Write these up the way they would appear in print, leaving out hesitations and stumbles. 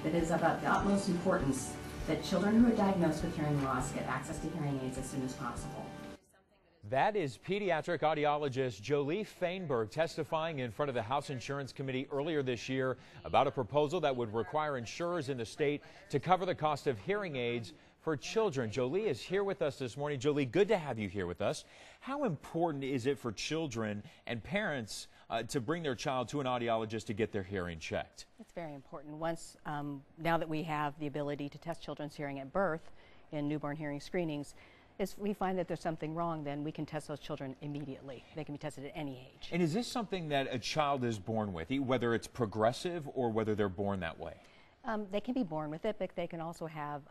that it is of the utmost importance that children who are diagnosed with hearing loss get access to hearing aids as soon as possible. That is pediatric audiologist Jolie Fainberg testifying in front of the House Insurance Committee earlier this year about a proposal that would require insurers in the state to cover the cost of hearing aids for children. Jolie is here with us this morning. Jolie, good to have you here with us. How important is it for children and parents to bring their child to an audiologist to get their hearing checked? It's very important. Now that we have the ability to test children's hearing at birth in newborn hearing screenings, if we find that there's something wrong, then we can test those children immediately. They can be tested at any age. And is this something that a child is born with, whether it's progressive or whether they're born that way? They can be born with it, but they can also have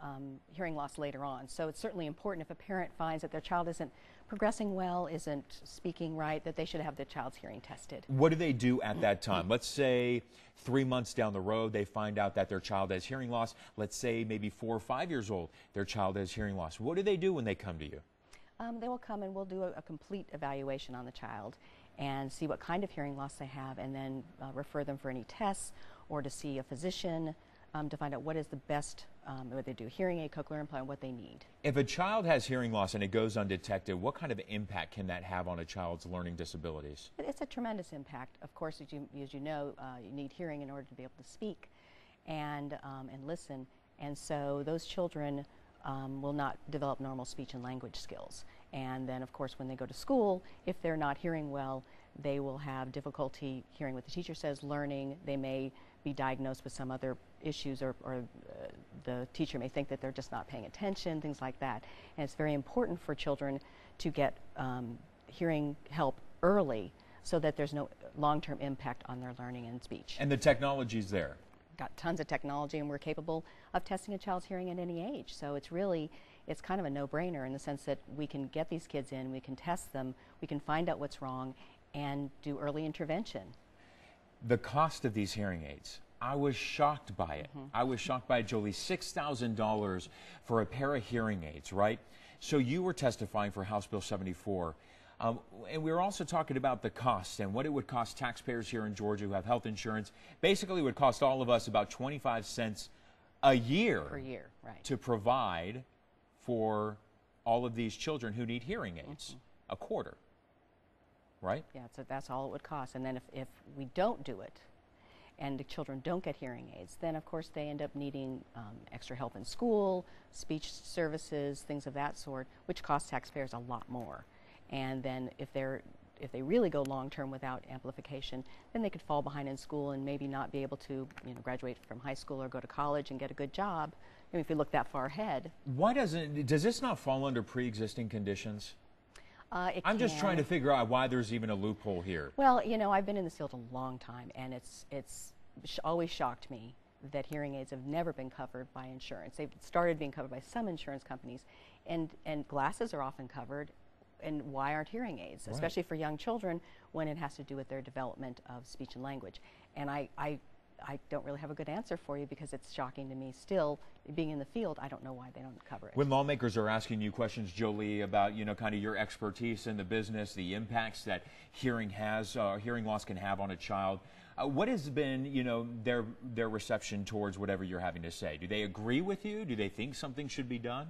hearing loss later on. So it's certainly important if a parent finds that their child isn't progressing well, isn't speaking right, that they should have their child's hearing tested. What do they do at that time? Let's say 3 months down the road, they find out that their child has hearing loss. Let's say maybe 4 or 5 years old, their child has hearing loss. What do they do when they come to you? They will come and we'll do a complete evaluation on the child and see what kind of hearing loss they have, and then refer them for any tests or to see a physician to find out what is the best, whether they do hearing aid, cochlear implant, what they need. If a child has hearing loss and it goes undetected, what kind of impact can that have on a child's learning disabilities? It's a tremendous impact. Of course, as you know, you need hearing in order to be able to speak and listen. And so those children will not develop normal speech and language skills. And then, of course, when they go to school, if they're not hearing well, they will have difficulty hearing what the teacher says, learning. They may be diagnosed with some other issues, or the teacher may think that they're just not paying attention, things like that. And it's very important for children to get hearing help early so that there's no long-term impact on their learning and speech. And the technology's there. Got tons of technology, and we're capable of testing a child's hearing at any age. So it's kind of a no-brainer in the sense that we can get these kids in, we can test them, we can find out what's wrong, and do early intervention. The cost of these hearing aids, I was shocked by it. I was shocked by it, Jolie. $6,000 for a pair of hearing aids, right? So you were testifying for House Bill 74. And we were also talking about the cost and what it would cost taxpayers here in Georgia who have health insurance. Basically, it would cost all of us about 25 cents a year per year, right, to provide for all of these children who need hearing aids. A quarter, right? Yeah, so that's all it would cost. And then if we don't do it and the children don't get hearing aids, then of course they end up needing extra help in school, speech services, things of that sort, which cost taxpayers a lot more. And then if they really go long-term without amplification, then they could fall behind in school and maybe not be able to, graduate from high school or go to college and get a good job. I mean, if you look that far ahead. Why does this not fall under pre-existing conditions? I'm just trying to figure out why there's even a loophole here. Well, I've been in this field a long time, and it's always shocked me that hearing aids have never been covered by insurance. They've started being covered by some insurance companies, and glasses are often covered. And why aren't hearing aids, right, especially for young children, when it has to do with their development of speech and language? And I don't really have a good answer for you, because it's shocking to me still, being in the field. I don't know why they don't cover it. When lawmakers are asking you questions, Jolie, about kind of your expertise in the business, the impacts that hearing loss can have on a child, what has been their reception towards whatever you're having to say? Do they agree with you? Do they think something should be done?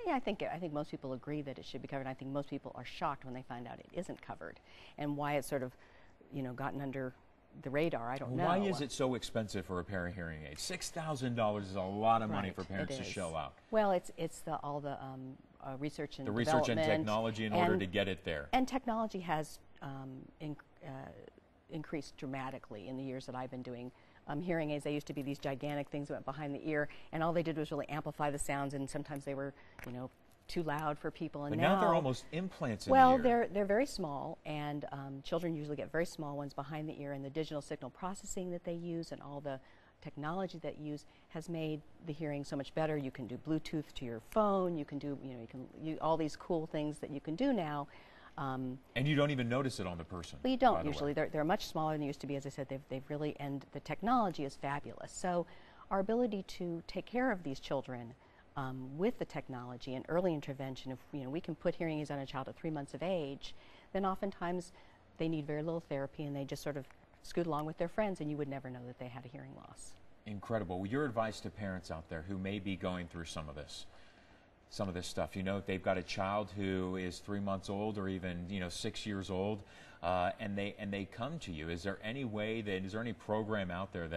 Yeah, I think most people agree that it should be covered. I think most people are shocked when they find out it isn't covered, and why it's sort of, gotten under the radar. I don't know. Why is it so expensive for a pair of hearing aids? $6,000 is a lot of money for parents to shell out. Well, it's all the research and development. The research and technology in order to get it there. And technology has increased dramatically in the years that I've been doing hearing aids. They used to be these gigantic things that went behind the ear, and all they did was really amplify the sounds, and sometimes they were, too loud for people. And but now they're almost implants in the ear. Well, they're very small, and children usually get very small ones behind the ear, and the digital signal processing that they use and all the technology that you use has made the hearing so much better. You can do Bluetooth to your phone. You can do, all these cool things that you can do now. And you don't even notice it on the person. Well, you don't usually. They're much smaller than they used to be. As I said, they've really, and the technology is fabulous. So our ability to take care of these children with the technology and early intervention, if we can put hearing aids on a child at 3 months of age, then oftentimes they need very little therapy, and they just sort of scoot along with their friends, and you would never know that they had a hearing loss. Incredible. Well, your advice to parents out there who may be going through some of this stuff, you know, if they've got a child who is 3 months old or even, you know, 6 years old, and they come to you, is there any program out there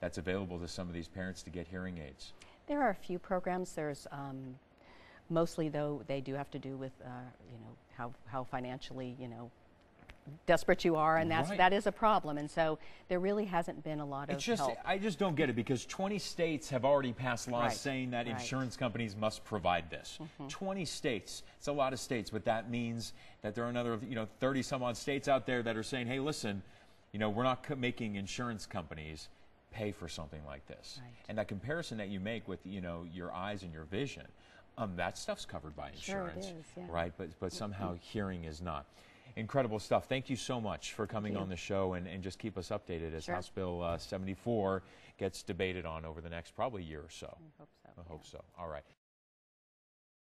that's available to some of these parents to get hearing aids? There are a few programs. There's mostly, though, they do have to do with you know, how financially, you know, desperate you are, and that is a problem. And so there really hasn't been a lot of help. I just don't get it, because 20 states have already passed laws saying that insurance companies must provide this. 20 states. It's a lot of states, but that means that there are another, you know, 30 some odd states out there that are saying, hey, listen, you know, we're not making insurance companies pay for something like this. And that comparison that you make with, you know, your eyes and your vision, that stuff's covered by insurance, sure it is, yeah. right? But somehow hearing is not. Incredible stuff. Thank you so much for coming on the show, and just keep us updated as House Bill 74 gets debated on over the next probably year or so. I hope so. I hope so. All right.